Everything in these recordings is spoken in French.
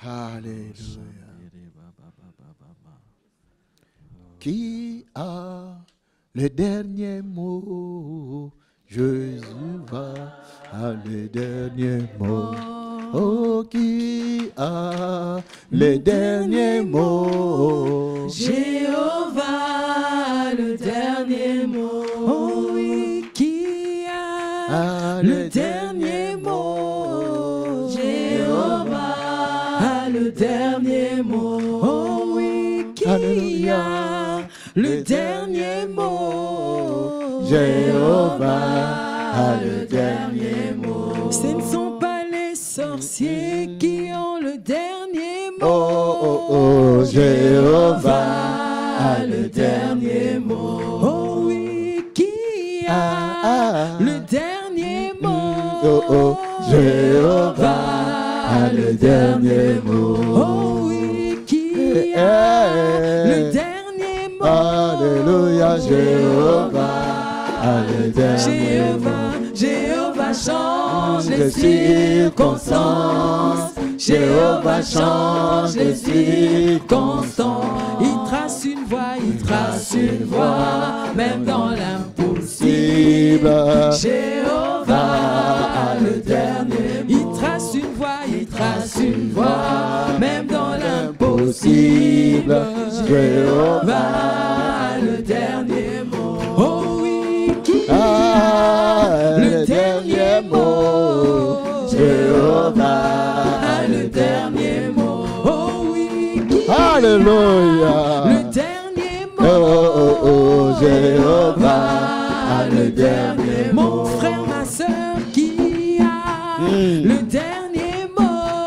Alléluia. Qui a le dernier mot? Jésus va à le dernier mot. Oh, qui a le dernier mot? Jéhovah, le dernier mot. Oh oui, qui a le dernier mot? Jéhovah, le dernier mot. Oh oui, qui a le dernier mot? Jéhovah a le dernier mot. Ce ne sont pas les sorciers qui ont le dernier mot. Oh, oh, oh, Jéhovah a le dernier mot. Oh oui, qui a le dernier mot? Oh, oh, Jéhovah a le dernier mot. Oh oui, qui a le dernier mot? Alléluia, Jéhovah a le dernier mot. Jéhovah change les circonstances. Jéhovah change les circonstances. Il trace une voie, même dans l'impossible. Jéhovah a le dernier mot. Il trace une voie, même dans l'impossible. Jéhovah a le dernier mot. Oh oui, qui a le dernier mot? Jéhovah a le dernier mot. Oh oui, qui Alléluia. le dernier mot? Oh, oh, oh, Jéhovah a le dernier mot. Mon frère, ma soeur, qui a le dernier mot?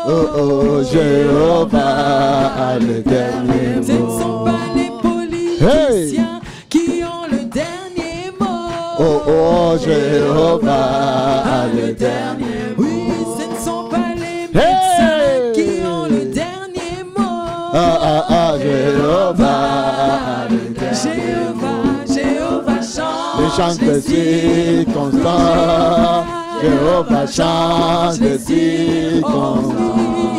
Oh, oh, Jéhovah a le dernier mot. Ce ne sont pas les politiciens qui ont le dernier mot. Oh, oh, Jéhovah a le dernier mot. Oui, ce ne sont pas les médecins qui ont le dernier mot. Jéhovah a le dernier mot. Jéhovah change les circonstances. Jéhovah change les circonstances.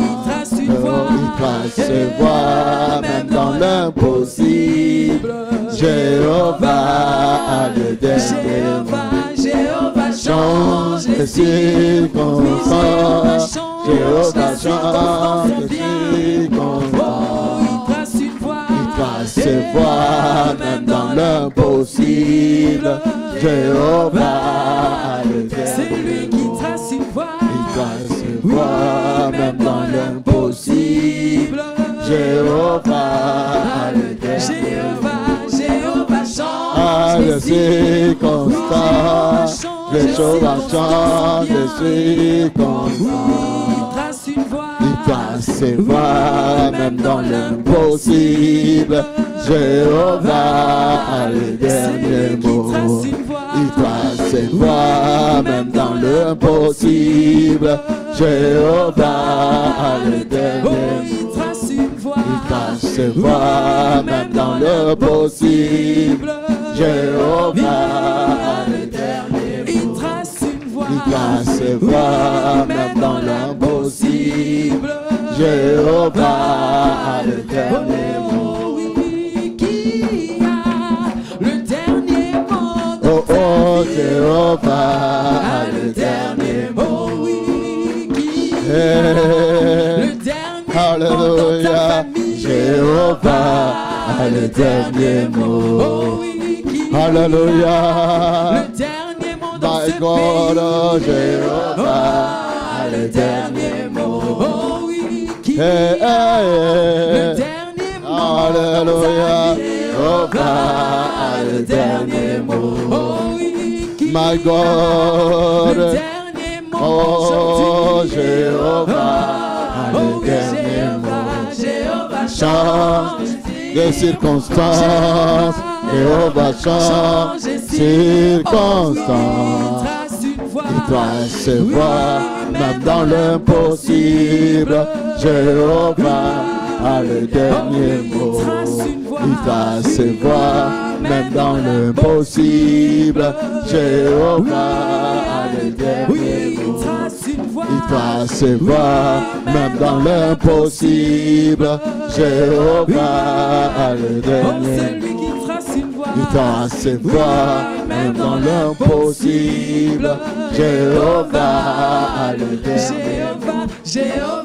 Il trace une voie, il trace une voie, même dans l'impossible. Jéhovah a le dernier mot. Jéhovah Change les circonstances. Jéhovah change les circonstances. il trace une voie, il trace une voie, même dans l'impossible. Jéhovah a le dernier mot. c'est lui qui trace une voie, Il trace une voie, même dans l'impossible. Jéhovah a le dernier mot. Jéhovah À les circonstances, Jéhovah change les circonstances. il trace une voie, Il trace une voie, même dans l'impossible. Jéhovah a le dernier mot. Il trace une voie, même dans l'impossible. Jéhovah a le dernier mot. il trace une voie, Il trace une voie, même dans l'impossible. Jéhovah a le dernier mot. il trace une voie, Il trace une voie, même dans l'impossible. Jéhovah a le dernier mot. le dernier mot. Oh, oh, Jéhovah a le dernier mot. Oh oui, qui le dernier Alléluia. Jéhovah a le dernier mot. Oh oui, qui Alléluia. le dernier mot dans My ce God, oh, pays. Jéhovah a le dernier mot. Oh oui, qui le le dernier mot. Alléluia. Jéhovah a le dernier mot. Oh oui, qui My le God. dernier mot. Oh, Jéhovah a le dernier mot. Jéhovah Change les circonstances. Jéhovah change les circonstances. Il trace une voie, même dans l'impossible. Jéhovah a le dernier mot. Il trace une voie, même dans l'impossible. Jéhovah a le dernier mot. Il Il trace ses voies, même dans l'impossible. Jéhovah a le dernier mot. Il trace ses voies, même dans l'impossible. Jéhovah a le dernier mot. Jéhovah,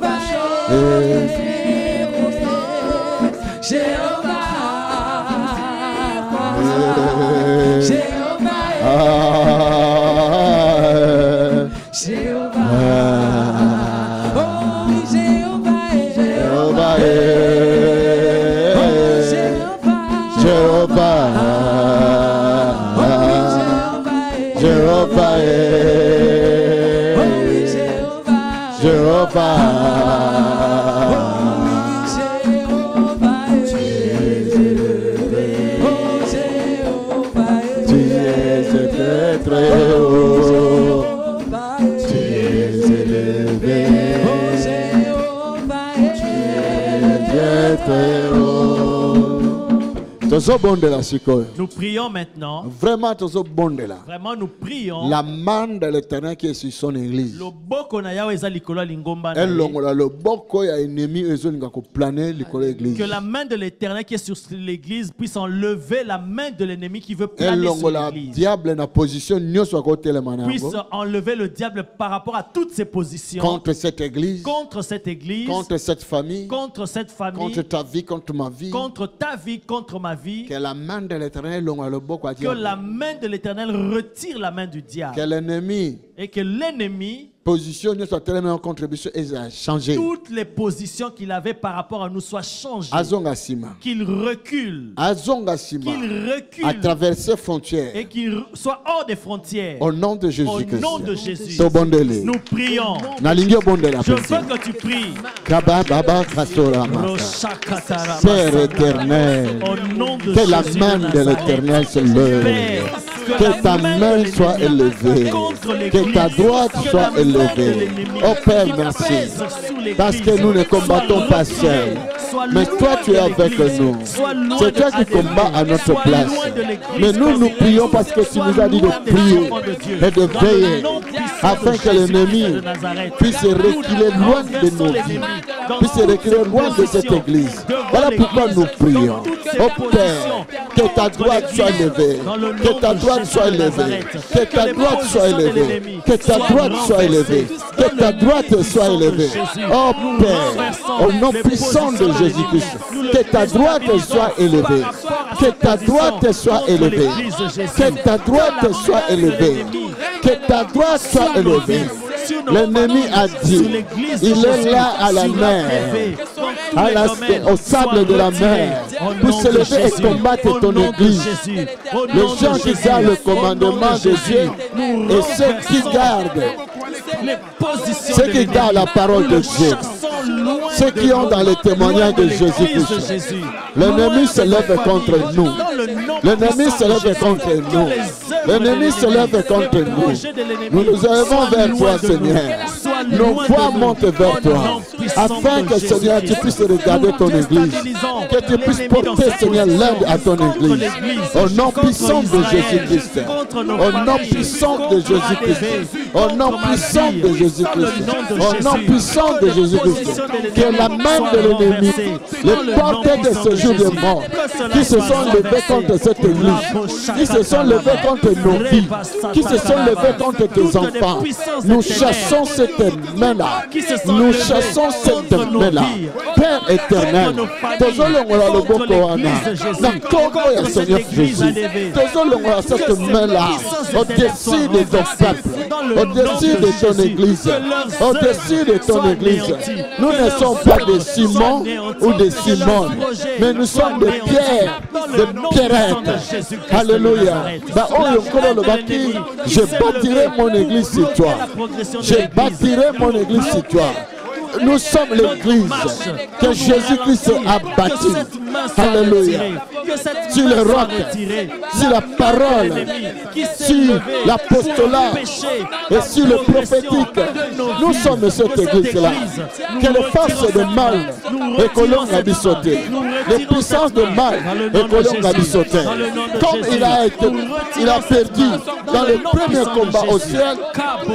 Nous prions maintenant. Vraiment, nous prions. La main de l'Éternel qui est sur son église. Que la main de l'Éternel qui est sur l'église puisse enlever la main de l'ennemi qui veut planer sur l'église. Puisse enlever le diable par rapport à toutes ses positions. Contre cette église. Contre cette église. Contre cette famille. Contre cette famille. Contre ta vie, contre ma vie. Contre ta vie, contre ma vie. Que la main de l'Éternel retire la main du diable. Que l'ennemi et que l'ennemi position soit tellement contribution et changer. Toutes les positions qu'il avait par rapport à nous soient changées. Qu'il recule. Qu'il recule. À travers ses frontières. Et qu'il soit hors des frontières. Au nom de Jésus-Christ. Au nom de Jésus. Nous prions. Je veux que tu pries. Père éternel. Au nom de que la main de l'Éternel se lève. Que ta main soit élevée. Que ta droite soit élevée. Oh Père, merci. Parce que nous ne combattons pas seuls. Mais toi, tu es avec nous. C'est toi qui combats à notre place. Mais nous prions parce que tu nous as dit de prier et de veiller afin que l'ennemi puisse reculer loin de nos vies, puisse reculer loin de cette église. Voilà pourquoi nous prions. Oh Père, que ta droite soit élevée. Que ta droite soit élevée. Que ta droite soit élevée. Que ta droite soit élevée. Que ta droite soit élevée. Oh Père, au nom puissant de Jésus-Christ, que ta droite soit élevée. Que ta droite soit élevée. Que ta droite soit élevée. Que ta droite soit élevée. L'ennemi a dit, il est là à la mer, au sable de la mer, pour se lever et combattre ton église. Les gens qui gardent le commandement de Dieu et ceux qui gardent la parole de Dieu, ceux qui ont dans le témoignage de Jésus-Christ. L'ennemi se lève contre nous. L'ennemi se lève contre nous. L'ennemi se lève contre nous. Nous nous élevons vers toi, Seigneur. Nos voix montent vers toi. Afin que, Seigneur, tu puisses regarder ton église. Que tu puisses porter, Seigneur, l'aide à ton église. Au nom puissant de Jésus-Christ. Au nom puissant de Jésus-Christ. Au nom puissant de Jésus-Christ. Au nom puissant de Jésus-Christ. Que la main de l'ennemi, les porteurs de ce jour de mort, qui se sont levés contre cette église, qui se sont levés contre nos vies, qui se sont levés contre tes enfants, nous chassons cette main-là. Nous chassons cette main-là. Père éternel, Seigneur Jésus, cette main-là, au-dessus de ton peuple, au-dessus de ton église, au-dessus de ton église. Nous ne sommes pas des Simon ou des Simone, mais nous sommes des pierres, des pierrettes. Alléluia. Je bâtirai mon église sur toi. Je bâtirai mon église sur toi. Nous sommes l'église que Jésus-Christ a bâtie. main soit Alléluia. retirée. Que cette Sur main le soit roc, retirée. sur la parole, Qui s'est sur levé l'apostolat sur le péché, et la sur le progression prophétique. de nos Nous vies. sommes cette église-là. Nous Que les retirons forces de cette mal main. et que l'on a cette bissoté. main. Nous Les retirons puissances cette de main. mal Dans le et nom que de l'on a Jésus. bissoté. Dans le nom de Comme Jésus. il a perdu dans le premier combat au ciel,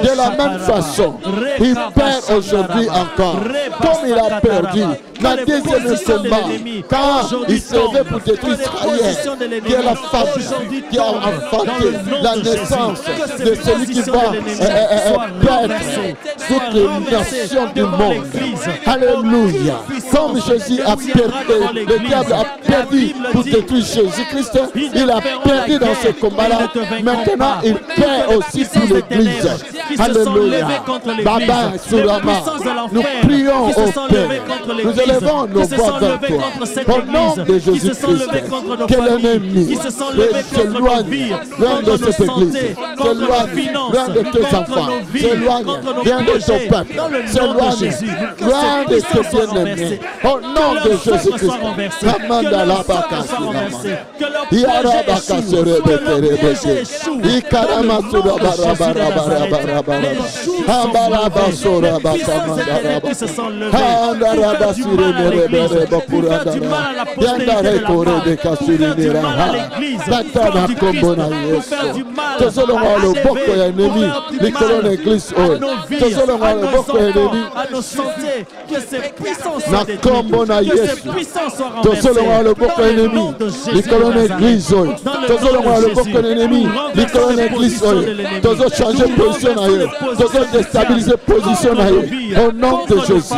de la même façon, il perd aujourd'hui encore. Comme il a perdu dans le deuxième combat, quand il s'est levé pour détruire Israël, qui est la femme qui a enfanté la naissance de celui qui va perdre toutes les nations du monde. Alléluia. Comme Jésus a perdu, le diable a perdu pour détruire Jésus-Christ, il a perdu dans ce combat-là. Maintenant, il perd aussi pour l'Église. Alléluia. Baba Surama, nous prions au Père. Nous élevons nos voix vers toi. Au nom de Jésus-Christ, que l'ennemi s'éloigne loin de cette Église, s'éloigne loin de tes enfants, s'éloigne loin de ton peuple, s'éloigne loin de tes bien-aimés. Au nom de Jésus-Christ, Ramanda la tozolonga loboko ya ennemi likolo na église oyo tozolonga loboko ya ennemi likolo na église oyo tozochange position na yo tozodestabilize position na yo au nom de Jésus,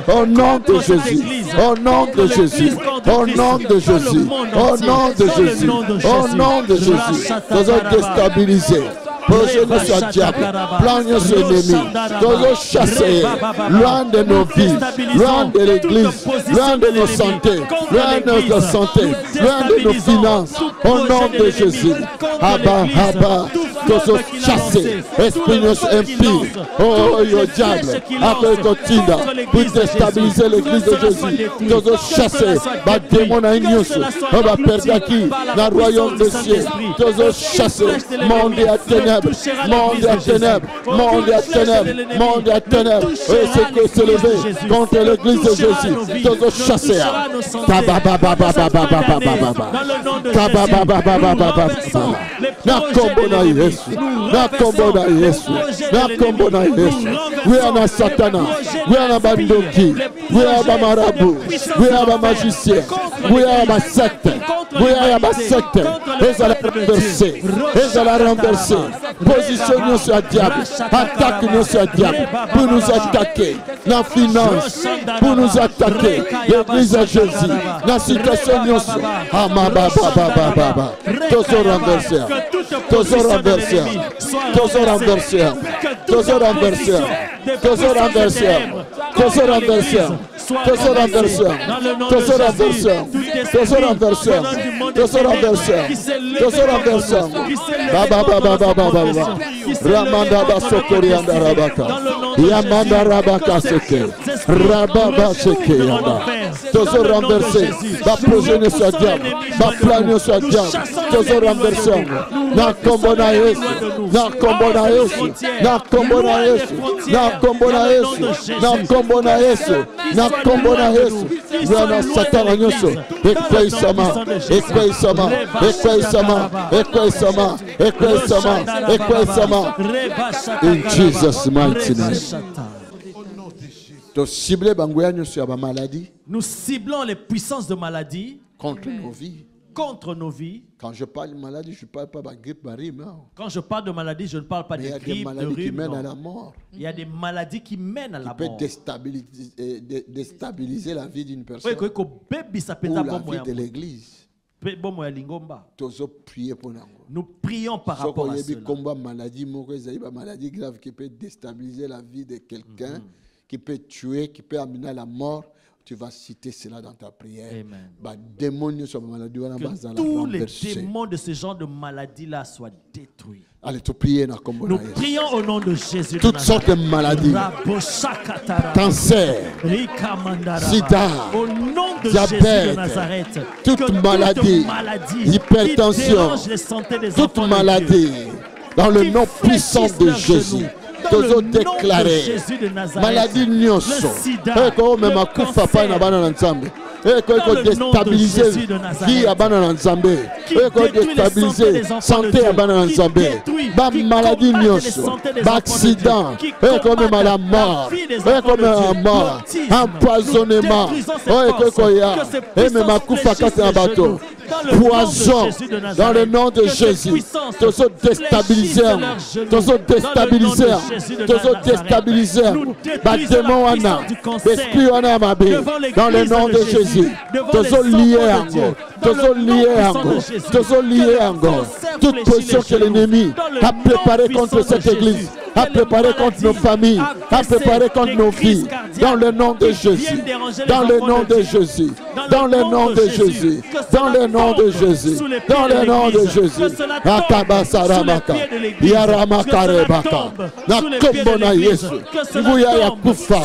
au nom de Jésus, au nom de Jésus, au nom de Jésus, au nom de Jésus, au nom de Jésus, tozodestabilize projet nous soit diable, plan nous soit ennemi, nous chasser loin de nos vies, loin de l'église, loin de nos santé, loin de notre santé, loin de nos finances, au nom de Jésus. Abba, Abba, nous chasser, esprit nous impie, oh yo diable, après Kotinda, pour déstabiliser l'église de Jésus, nous chasser, bah démon à nous, on va perdre qui dans le royaume des cieux, nous chasser, monde à ténèbres. Monde à ténèbres, monde à ténèbres, monde à ténèbres. Et c'est que se lever contre l'église de Jésus. Tous chasser. We are Satana, we are Bandoki, we are Marabu, we are magicien, we are secte, we are secte. Et à la renverser, et à la renverser. Positionnons sur le diable, attaque-nous sur le diable pour nous attaquer dans la finance, pour nous attaquer l'église de Jésus, dans la situation nous sommes. Ah, ma baba, baba, baba, tous renversés, tous renversés, tous renversés, tous renversés, tous renversés, tous renversés. Tous renversés, tous renversés, tous renversés, tous renversés, tous renversés. Baba, baba, baba, baba. Ramanda Basokorianda Rabaka. Yamanda Rabaka Seke. Rababa Seke Yanda. Tous renversés. Ma projet ne soit diable. Ma plan ne soit diable. Tous renversés. Na kombona Yesu. Na kombona Yesu. Na kombona Yesu. Na kombona Yesu. Na kombona Yesu. Na kombona Yesu. Yana Satana Nyoso. Ekwei sama. Ekwei sama. Ekwei sama. Ekwei sama. Ekwei sama. Ekwei sama. In Jesus' mighty name. Nous ciblons les puissances de maladie contre nos vies. Contre nos vies. Quand je parle de maladie, je ne parle pas de grippe, rhume. Quand je parle de maladie, je ne parle pas de grippe, il y a des maladies qui mènent à la mort. Il y a des maladies qui mènent à la mort. Qui peut déstabiliser la vie d'une personne. Oui, ou la vie de l'église. Nous prions par rapport à cela. Maladie grave qui peut déstabiliser la vie de quelqu'un, qui peut tuer, qui peut amener à la mort. Tu vas citer cela dans ta prière. Amen. Que Que tous les démons de ce genre de maladie-là soient détruits. Allez, tu pries. Nous prions au nom de Jésus. Toutes sortes de maladies. Cancer, sida, au nom de diabète, Jésus de Nazareth, toute maladie, hypertension, toute maladie, dans le nom puissant de Jésus. Toujours déclaré maladie nyonso eko mema kufa pa na bana na nzambe eko déstabiliser vie ya bana na nzambe eko déstabiliser santé ya bana na nzambe ba maladie nyonso ba accident eko mema la mort eko mema mort empoisonnement eko ya mema kufa kati na bato poison dans le nom de Jésus. Toujours déstabiliser, toujours déstabiliser, toujours déstabiliser. Bâtiment wana, esprit wana mabe. Dans le nom de Jésus. Toujours lié encore, toujours lié encore, toujours lié encore. Toute position que l'ennemi a préparée contre cette église, a préparé contre nos familles, a préparé contre nos vies. Dans le nom de Jésus. Dans le nom de Jésus. Dans le nom de Jésus. Dans le nom de Jésus. Dans le nom de Jésus. Akabasaramaka. Yaramakarabaka. Nakombona Yesu. Nguya ya kufa.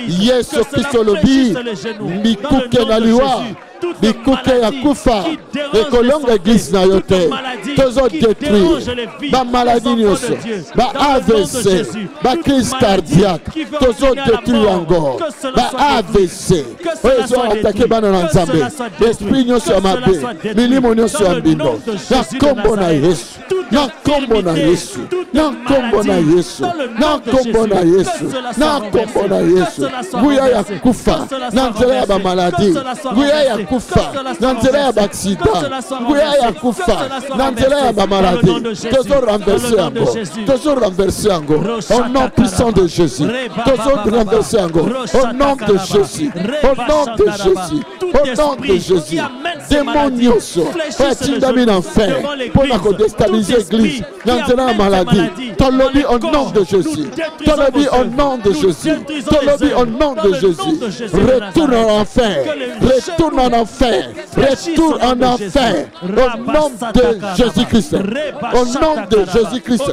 Yesu Kristo lobi. Mikuke na liwa. Bikuke ya kufa ekolonga église na yote toujours détruire ba maladie nyonso ba AVC ba crise cardiaque toujours détruire encore ba AVC oyo attaquer bana na nzambe esprit nyonso ya mabe milimo nyonso ya mbindo na kombo na Yesu na kombo na Yesu na kombo na Yesu na kombo na Yesu na kombo na Yesu nguya ya kufa na nzela ya ba maladie nguya ya kufa na nzela ya baksida nguya ya kufa na nzela ya bamaladi toujours renverser yango toujours renverser yango au nom puissant de Jésus toujours renverser yango au nom de Jésus au nom de Jésus au nom de Jésus démon nyonso atindami na enfer mpona kodestabiliser église na nzela ya maladi tolobi au nom de Jésus tolobi au nom de Jésus tolobi au nom de Jésus retourne en enfer retourne en enfer retourne en enfer au nom de Jésus-Christ au nom de Jésus-Christ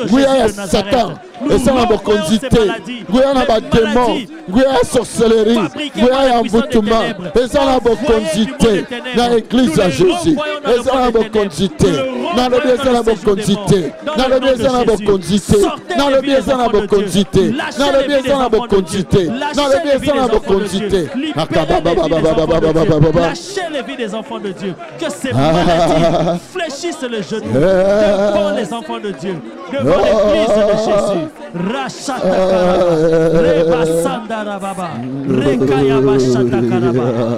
nguya ya Satan eza na bokonzi te nguya na badémon nguya ya sorcellerie nguya ya mbutuma eza na bokonzi te na église ya Jésus eza na bokonzi te nalobi eza na bokonzi te nalobi eza na bokonzi te nalobi eza na bokonzi te nalobi eza na bokonzi te nalobi eza na bokonzi te lâchez les vies des enfants de Dieu que ces maladies fléchissent le genou devant les enfants de Dieu devant l'église de Jésus.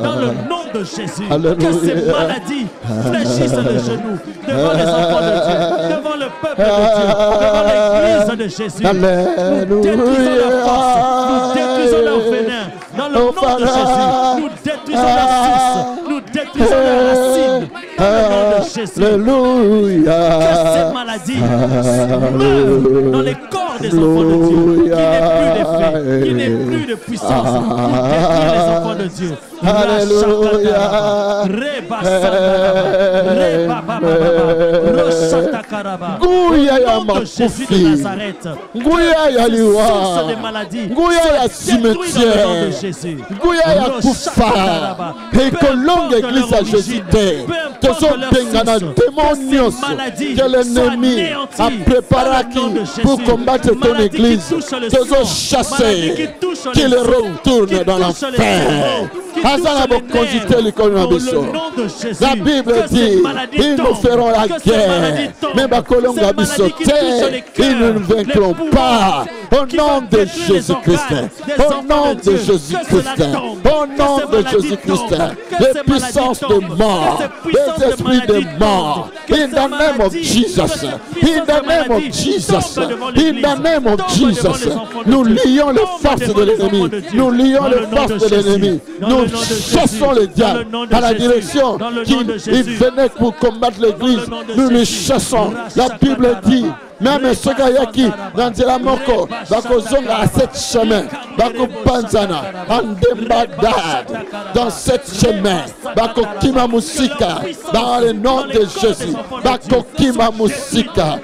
Dans le nom de Jésus, que ces maladies fléchissent le genou devant les enfants de Dieu, devant le peuple de Dieu, devant l'église de Jésus. Nous détruisons leur force, nous détruisons leur venin. Dans le nom de Jésus, nous détruisons leur source, nous détruisons leur racine. Dans le nom de Jésus, que ces maladies meurent dans les corps des enfants de Dieu, qu'il n'ait plus d'effet, qu'il n'ait plus de puissance pour détruire les enfants de Dieu. Alléluia. Nguya ya makufi, nguya ya liwa, nguya ya cimetière, nguya ya kufa, ekolonga église à Jésus te, tozobengana démon nyonso que l'ennemi a préparé pour combattre ton église, tozochasser, qu'il retourne dans l'enfer. La Bible dit, ils nous feront la guerre, mais ils ne nous vaincront pas. Au nom de Jésus-Christ, au nom de Jésus-Christ, au nom de Jésus-Christ, les puissances de mort, les esprits de mort, in the name of Jesus, in the name of Jesus, in the name of Jesus, nous lions les forces de l'ennemi, nous lions les forces de l'ennemi, nous chassons le diable à la direction qu'il venait pour combattre l'église, nous les chassons. La Bible dit, même ceux qui dans la moko bakozonga à cette chemin bakopanzana andembadad dans cette chemin bakokima musika dans le nom de Jésus bakokima musika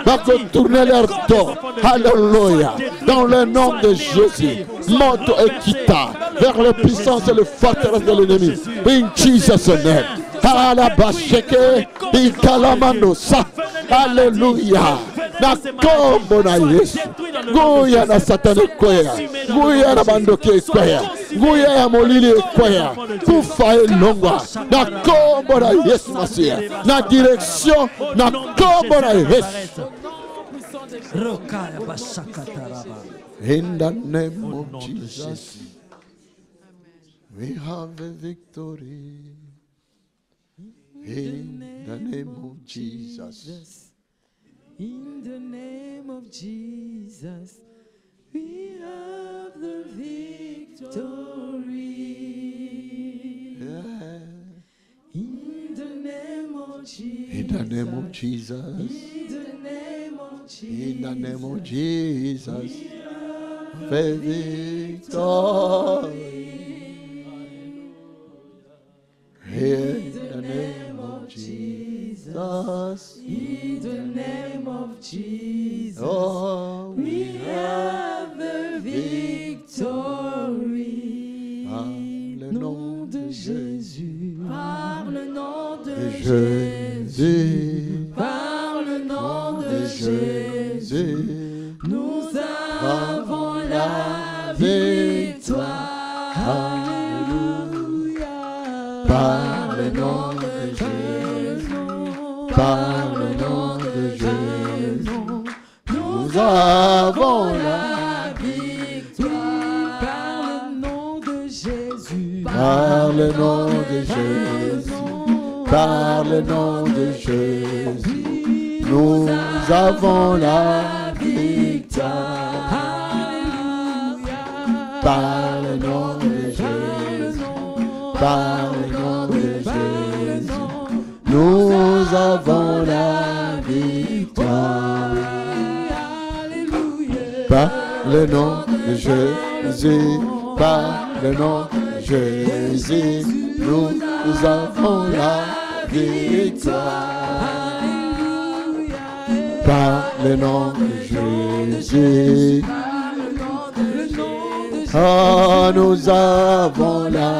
bakotourner leur dos. Alléluia, dans le nom de Jésus monte et quitta vers les puissances et les forteresses de l'ennemi in Jesus name. Alléluia. Na kombo na Yesu. Nguya na satani kwea. Nguya na bandoke kwea. Nguya ya molili kwea. Kufa elongwa. Na kombo na Yesu Masia. Na direction na kombo na Yesu. In the name of Jesus, we have a victory. In the name of Jesus. In the name of Jesus, we have the victory. Yeah. In the name of Jesus. In the name of Jesus. In the name of Jesus. In the name of Jesus. The victory. In the name of Jesus. In the name of Jesus. Oh, We have the victory. le nom de Jésus. Par le nom de Jésus. Par le nom de Jésus. Nous avons la victoire. Alléluia. Par le nom de Jésus. Par le nom de Jésus. Nous avons la victoire. Par le nom de Jésus. Par le nom de Jésus. Par le nom de Jésus. Nous avons la victoire. Alléluia. Par le nom de Jésus. Par le nom de Jésus. Nous avons la victoire. Par le nom de Jésus. Par le nom de Jésus. Nous avons la victoire. Par le nom de Jésus. Oh, nous avons la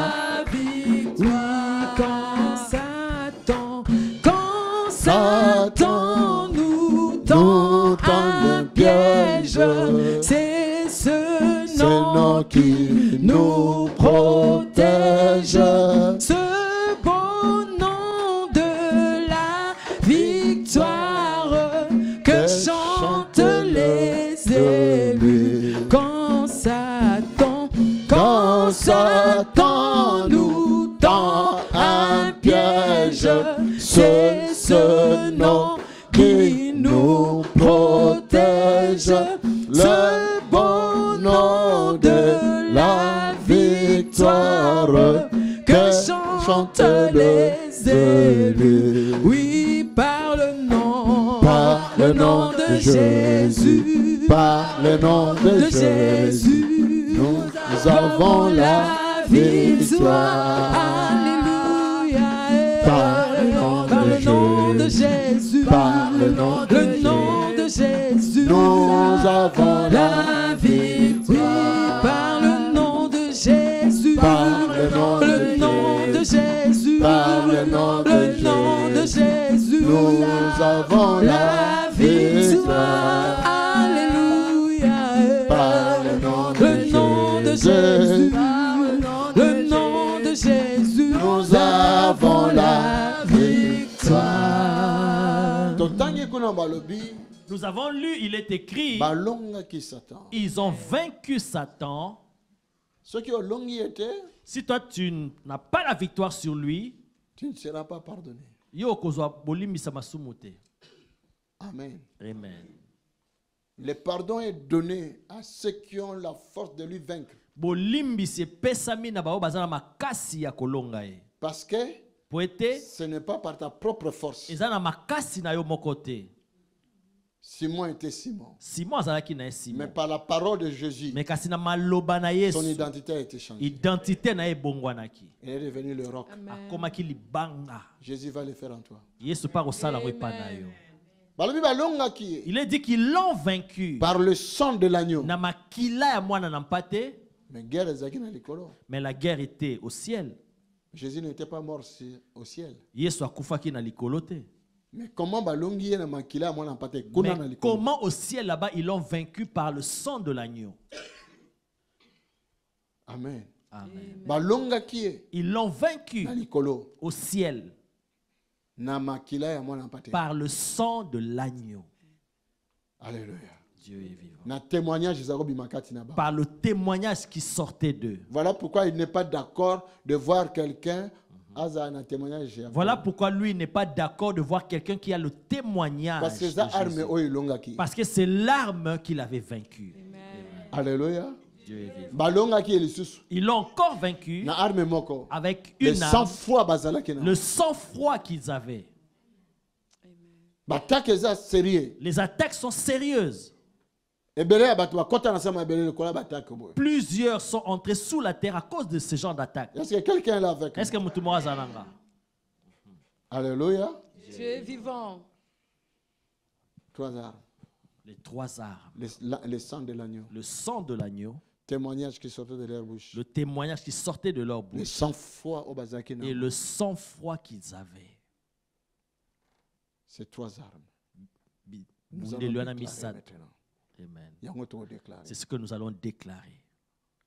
Satan nous tend un piège, c'est ce nom qui nous protège. Ce beau nom de la victoire que chantent les élus. Quand Satan nous tend un piège, c'est ce nom qui nous protège. Le beau nom de la victoire que chantent les élus. Oui, par le nom de Jésus. Par le nom de Jésus. Nous avons la victoire. Alléluia. Par le nom de Jésus. Par le nom de Jésus. Nous avons la victoire. Par le nom de Jésus. Par le nom de Jésus. Par le nom de Jésus. Nous avons la victoire. Alléluia. Par le nom de Jésus. Le nom de Jésus. Nous avons la victoire. Nous avons lu, il est écrit, ils ont vaincu Satan. Si toi tu n'as pas la victoire sur lui, tu ne seras pas pardonné. Amen. Amen. Le pardon est donné à ceux qui ont la force de lui vaincre. Parce que Ce n'est pas par ta propre force. Simon était Simon. Mais par la parole de Jésus, son identité a été changée. Il est devenu le roc. Jésus va le faire en toi. Il est dit qu'ils l'ont vaincu par le sang de l'agneau. Mais la guerre était au ciel. Jésus n'était pas mort au ciel. Mais comment au ciel là-bas ils l'ont vaincu par le sang de l'agneau? Amen. Amen. Ils l'ont vaincu au ciel par le sang de l'agneau. Alléluia. Dieu est vivant. Par le témoignage qui sortait d'eux. Voilà pourquoi il n'est pas d'accord de voir quelqu'un. Voilà pourquoi lui n'est pas d'accord de voir quelqu'un qui a le témoignage. Parce que c'est l'arme qu'il avait vaincue. Alléluia. Dieu est vivant. Ils l'ont encore vaincu avec une arme. Le sang-froid qu'ils avaient. Les attaques sont sérieuses. Plusieurs sont entrés sous la terre à cause de ce genre d'attaque. Est-ce que quelqu'un est là avec nous? Est-ce que Moutoumora Zananga? Alléluia. Dieu est vivant. Trois armes. Les trois armes. Le sang de l'agneau. Le sang de l'agneau. Témoignage qui sortait de leur bouche. Le témoignage qui sortait de leur bouche. Le sang-froid au bazakina. Et le sang-froid qu'ils avaient. Ces trois armes. Nous allons déclarer maintenant. Amen. C'est ce que nous allons déclarer.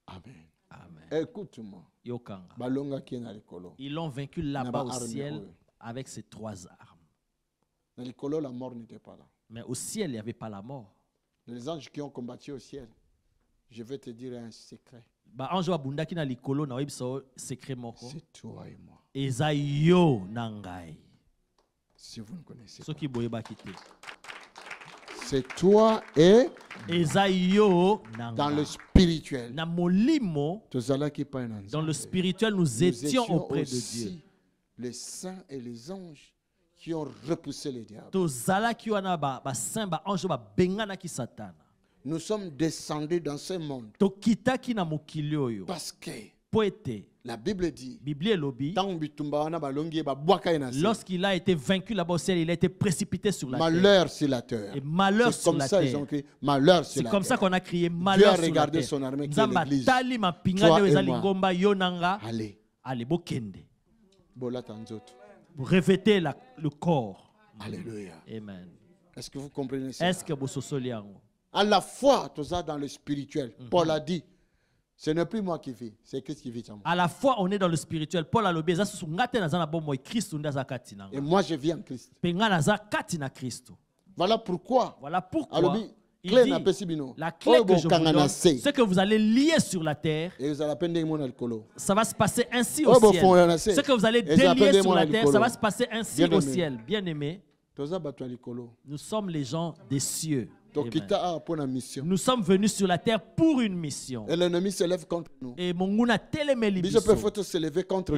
Amen. Amen. Écoute-moi. Ils l'ont vaincu là-bas au ciel avec ces trois armes. La mort n'était pas là. Mais au ciel, il n'y avait pas la mort. Les anges qui ont combattu au ciel, je vais te dire un secret. C'est toi et moi. Si vous ne connaissez pas. C'est toi et dans le spirituel. Dans le spirituel, nous étions auprès de Dieu. Les saints et les anges qui ont repoussé les diables. Nous sommes descendus dans ce monde parce que la Bible dit, lorsqu'il a été vaincu là-bas au ciel, il a été précipité sur la terre. Malheur sur la terre. Et malheur sur la terre. C'est comme ça qu'on a crié malheur sur la terre. Son armée qui est l'église. Allez. Allez, bokende. Vous revêtez le corps. Alléluia. Amen. Est-ce que vous comprenez ça? Est-ce que vous sosoliez? À la fois, tout ça dans le spirituel. Paul a dit, ce n'est plus moi qui vis, c'est Christ qui vit en moi. À la fois, on est dans le spirituel. Paul a dit, et moi, je vis en Christ. Voilà pourquoi. Il dit, la clé que je vous donne, ce que vous allez lier sur la terre, ça va se passer ainsi au ciel. Ce que vous allez délier sur la terre, ça va se passer ainsi au ciel. Bien-aimés, nous sommes les gens des cieux. Nous sommes venus sur la terre pour une mission. Et l'ennemi se lève contre nous. Et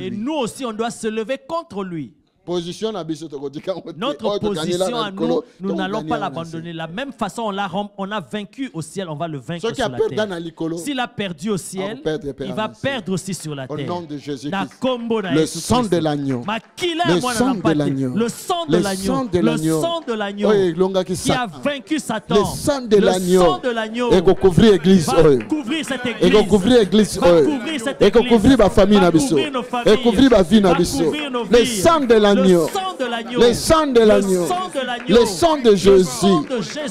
nous aussi, on doit se lever contre lui. Notre position à nous, nous n'allons pas l'abandonner. De la même façon, on a vaincu au ciel, on va le vaincre sur la terre. S'il a perdu au ciel, il va perdre aussi sur la terre. Au nom de Jésus, le sang de l'agneau, le sang de l'agneau, le sang de l'agneau, le sang de l'agneau qui a vaincu Satan, le sang de l'agneau, et va couvrir cette église, et couvrir l'église, et couvrir ma famille, et couvrir ma vie, le sang de l'agneau. Le sang de l'agneau, le sang de Jésus,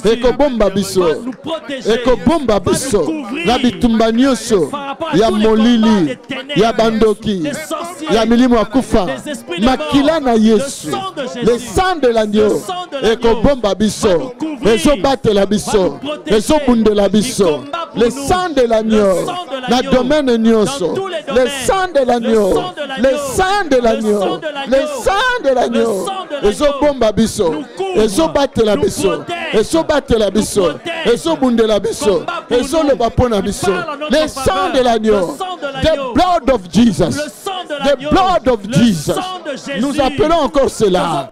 et que bomba biso, et que bomba biso, la bitumba nyoso, ya molili, ya bandoki, ya milimo akufa, makila na Yesu, le sang de l'agneau, et que bomba biso, et so bate la biso, et so bunde la biso, le sang de l'agneau, la domaine nyoso, le sang de l'agneau, le sang de l'agneau, le sang de l'agneau, et so bomba biso, et so bate la biso, et so bate la biso, et so bunde la biso, et so le bapona biso, le sang de l'agneau, the blood of Jesus, The blood of Jesus. Nous appelons encore cela.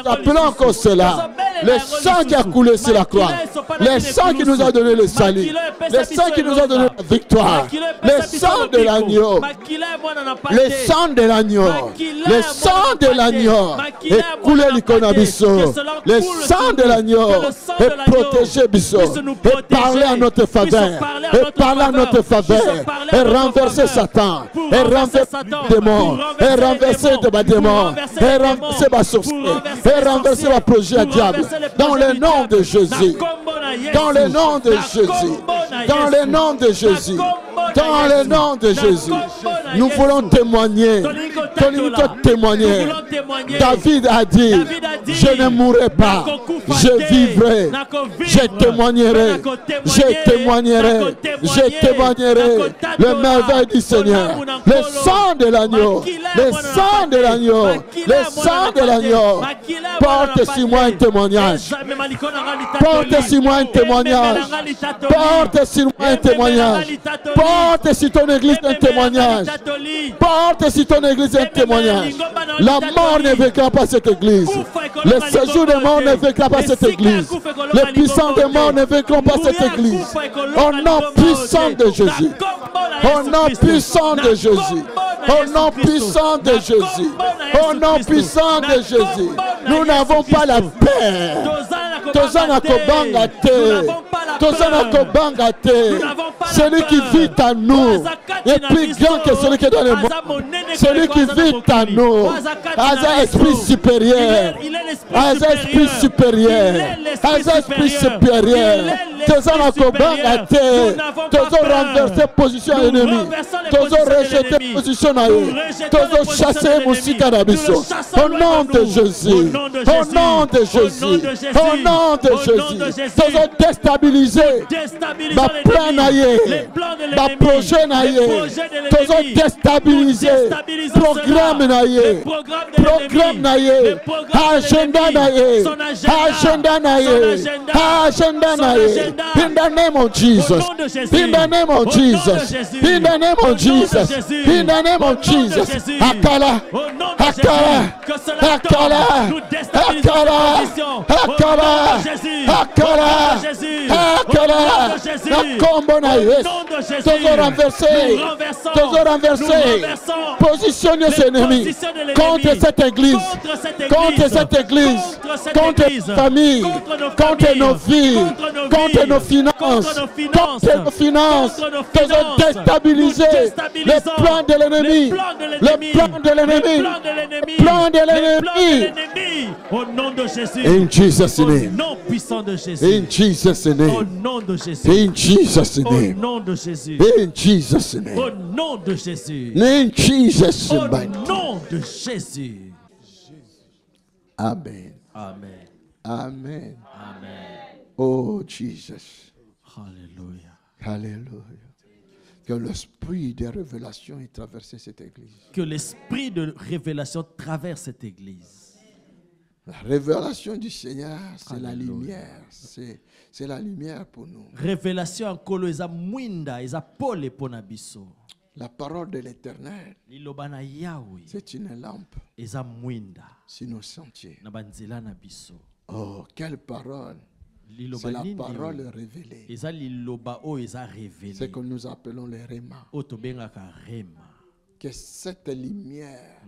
Nous appelons encore cela. Le sang qui a coulé sur la croix. Le sang qui nous a donné le salut. Le sang qui nous a donné la victoire. Le sang de l'agneau. Le sang de l'agneau. Le sang de l'agneau est coulé l'Ikonabiso. Le sang de l'agneau est protégé Bisso. Et parler à notre faveur. Et parler à notre faveur. Et renverser Satan. Et renverser les démons. Et renverser les démons. Et renverser ma sorcière. Et renverser ma projet à diable. Dans le nom de Jésus. Dans le nom de Jésus. Dans le nom de Jésus. Dans le nom de Jésus. Nous voulons témoigner. Nous voulons témoigner. David a dit, je ne mourrai pas. Je vivrai. Je témoignerai. Je témoignerai. Je témoignerai. Le merveille du Seigneur. Le sang de l'agneau. Le sang de l'agneau. Le sang de l'agneau. Porte sur moi un témoignage. Porte sur moi un témoignage. Porte sur moi un témoignage. Porte sur ton église un témoignage. Porte sur ton église un témoignage. La mort ne vaincra pas cette église. Le séjour des morts ne vaincra pas cette église. Les puissants des morts ne vaincront pas cette église. Au nom puissant de Jésus. Au nom puissant de Jésus. Au nom puissant de Jésus. Au nom puissant de Jésus. Nous n'avons pas la paix. Tozana kobanga te. Tozana kobanga te. Celui qui vit en nous est plus grand que celui qui est dans le monde. Celui qui vit en nous a un esprit supérieur. A un esprit supérieur. A un esprit supérieur. Tozana kobanga te. Tozo renverser position ennemie. Tozo rejeter position naïe. Tozo chasser musika nabiso. Au nom de Jésus. Au nom de Jésus. Au nom de Jésus. Tozo déstabiliser. Ma plan naïe. Ma projet naïe. Tozo déstabiliser. Programme naïe. Programme naïe. Agenda naïe. Agenda naïe. Agenda naïe. In the name of Jesus. In the name of Jesus. In the name of Jesus. In the name of Jesus. Akala. Akala. Akala. Akala. Akala. Akala. Akala. La combo naïe. Toujours renversé. Toujours renversé. Positionnez ses ennemis contre cette église. Contre cette église. Contre nos familles. Contre nos vies. Contre nos finances. Contre nos finances. Toujours déstabiliser les plans de l'ennemi. Le plan de l'ennemi. Plan de l'ennemi. Au nom de Jésus. In Jesus' Au name. nom puissant de Jésus. In Jesus' Au name. nom de Jésus. In Jesus' Au name. nom de Jésus. In Jesus' Au name. nom de Jésus. In Jesus' Au name. nom de Jésus. Amen. Amen. Amen. Amen. Oh Jesus. Alléluia. Alléluia. Que l'esprit de révélation ait traversé cette église. Que l'esprit de révélation traverse cette église. La révélation du Seigneur, c'est la Alléluia. lumière. C'est la lumière pour nous. Révélation en kolo eza mwinda eza pole pona biso. La parole de l'Éternel, Liloba na Yahweh c'est une lampe eza mwinda sur nos sentiers. na banzela na biso. Oh, quelle parole! Liloba C'est la nini parole oyo? révélée. Eza liloba o eza révélé. C'est que nous appelons les rémas. O tobengaka rema. Que cette lumière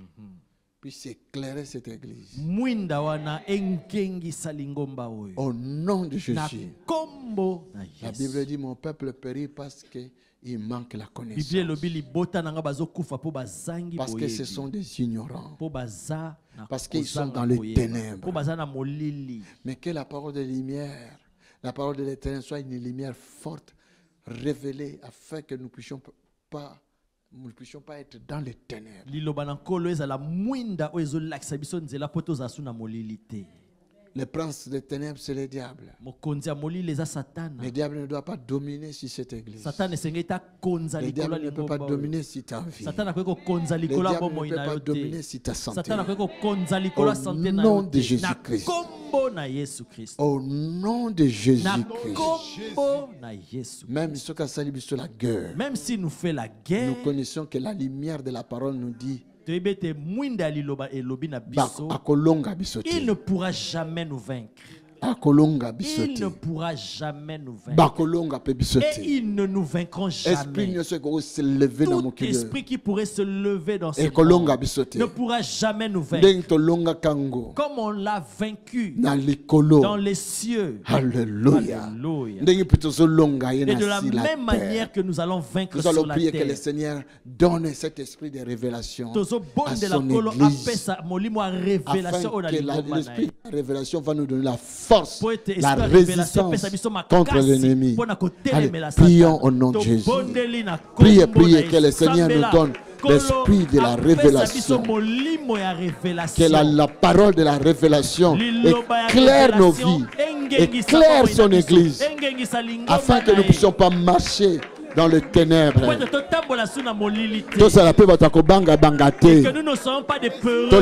puisse éclairer cette église. Mwinda wana enkengisa lingomba oyo. Au nom de Na Jésus. kombo na La Yesu. Bible dit, mon peuple périt parce qu'il manque la Bible connaissance. elobi libota nanga bazokufa po bazangi Parce que ce boyebi. sont des ignorants. Po baza na Parce qu'ils sont kozanga dans les koyeba. ténèbres. Po baza na molili. Mais que la parole de lumière, la parole de l'Éternel soit une lumière forte, révélée, afin que nous ne puissions pas être dans les ténèbres. Liloba na nkolo ezala mwinda oyo ezolakisa biso nzela po tozala su na molili te. Le prince des ténèbres, c'est le diable. Mokonzi ya molili eza satana. Le diable ne doit pas dominer sur cette église. Satana esengeli takonza Le likolo diable ya ne peut pas lingomba oyo. dominer sur ta vie. Satana akoki kokonza Le likolo ya diable ne bomoi peut na pas yo dominer te. sur ta santé. Satana akoki kokonza likolo ya Au sante na nom yo de te. Na Jésus-Christ. kombo Au nom de Jésus-Christ. Même si nous fait la guerre, nous connaissons que la lumière de la parole nous dit il ne pourra jamais nous vaincre. Il ne pourra jamais nous vaincre. Et ils ne nous vaincront jamais. Tout esprit qui pourrait se lever dans ce monde ne pourra jamais nous vaincre. Comme on l'a vaincu dans les cieux. Alléluia. Et de la même manière que nous allons vaincre sur la terre. Nous allons prier que le Seigneur donne cet esprit de révélation à son Église. Afin que l'esprit de révélation va nous donner la force, la résistance contre l'ennemi. Allez, prions au nom de Jésus. Priez, priez que le Seigneur nous donne l'esprit de la révélation. Que la parole de la révélation éclaire nos vies, éclaire son Église, afin que nous ne puissions pas marcher dans les ténèbres. Que nous ne soyons pas des peureux. Que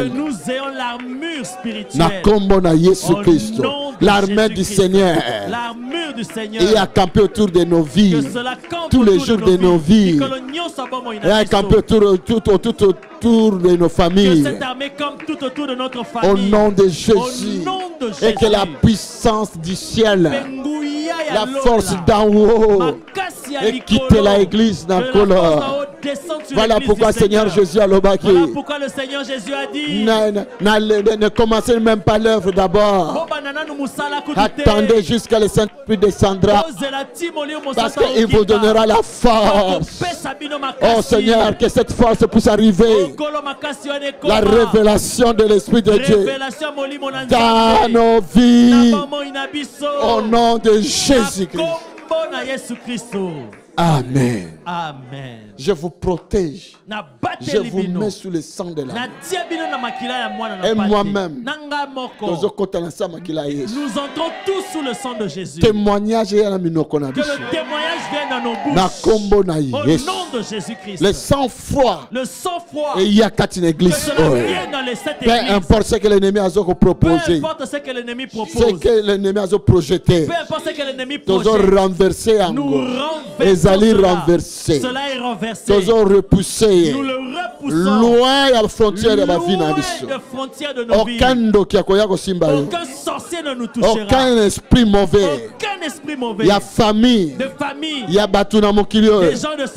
nous ayons l'armure spirituelle. L'armure du Seigneur. Et à camper autour de nos vies. Tous les jours de nos vies. Et à camper autour de nos familles. Au nom de Jésus. Et que la puissance du ciel, la force d'en haut, et quitter l'église dans le color. Voilà pourquoi Seigneur Jésus a l'obaki. Voilà pourquoi le Seigneur Jésus a dit ne commencez même pas l'œuvre d'abord. Attendez jusqu'à le Saint-Esprit descendra, parce qu'il vous donnera la force. Oh Seigneur, que cette force puisse arriver. La révélation de l'Esprit de Dieu dans nos vies. Au nom de Jésus-Christ. Amen. Amen. Je vous protège. Je vous mets sous le sang de l'âme. Et moi-même, nous entrons tous sous le sang de Jésus. Témoignage que le témoignage vienne dans nos bouches. Au nom de Jésus-Christ. Le sang-froid. Et il y a quatre églises. Peu importe ce que l'ennemi a proposé. Peu importe ce que l'ennemi propose. Ce que l'ennemi a projeté. Peu importe ce que l'ennemi projette. Nous renversé encore. Renversé. Cela est renversé. Nous repoussé. Nous le repoussons. Loin à la frontière de ma vie. Aucun sorcier ne nous touchera. Aucun esprit mauvais. Il y a famille. Il y a batuna mokilio.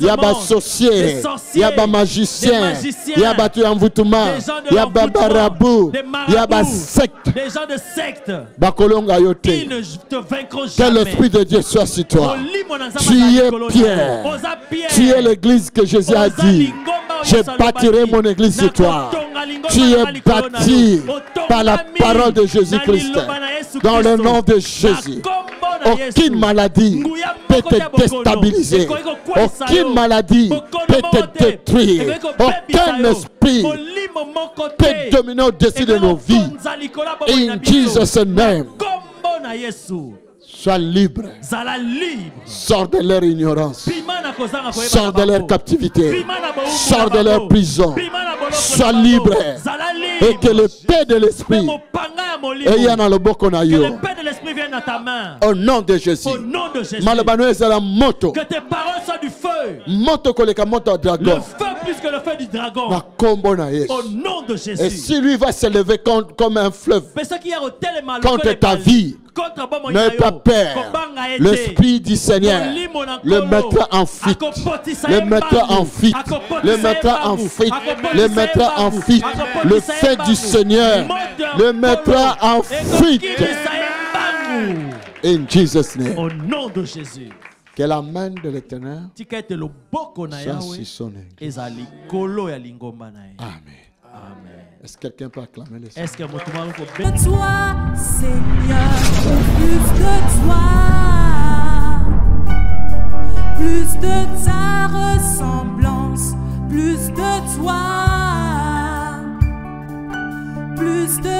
Il y a bas sorcier. Il y a bas magicien. Il y a bas envoûtement. Il y a bas barabou. Il y a bas secte. Des gens de secte. Bakolonga yote. Ils ne te vaincront jamais. Que l'esprit de Dieu soit sur toi. Tu es Pierre. Tu es l'église que Jésus a dit. Je bâtirai mon église sur toi. Tu es bâti par la parole de Jésus-Christ. Dans le nom de Jésus. Aucune maladie peut te déstabiliser. Aucune maladie peut te détruire. Aucun esprit peut dominer au-dessus de nos vies. In Jesus' name. Sois libre. Sors de leur ignorance. Sors de leur captivité. Sors de leur prison. Sois libre. Et que le paix de l'esprit et dans le au nom de Jésus. Que tes paroles soient du feu. Le feu plus que le feu du dragon. Au nom de Jésus. Et si lui va se lever comme un fleuve contre ta vie, n'aie pas peur. L'esprit du Seigneur le mettra en fuite. Le mettra en fuite. Le mettra en fuite. Le mettra en fuite. Le feu du Seigneur le mettra en fuite. In Jesus' name. Au nom de Jésus. Que la main de l'Éternel soit sur son église. Amen. Est-ce que quelqu'un peut acclamer le Seigneur? Est-ce que de toi, Seigneur, plus de toi, plus de ta ressemblance, plus de toi, plus de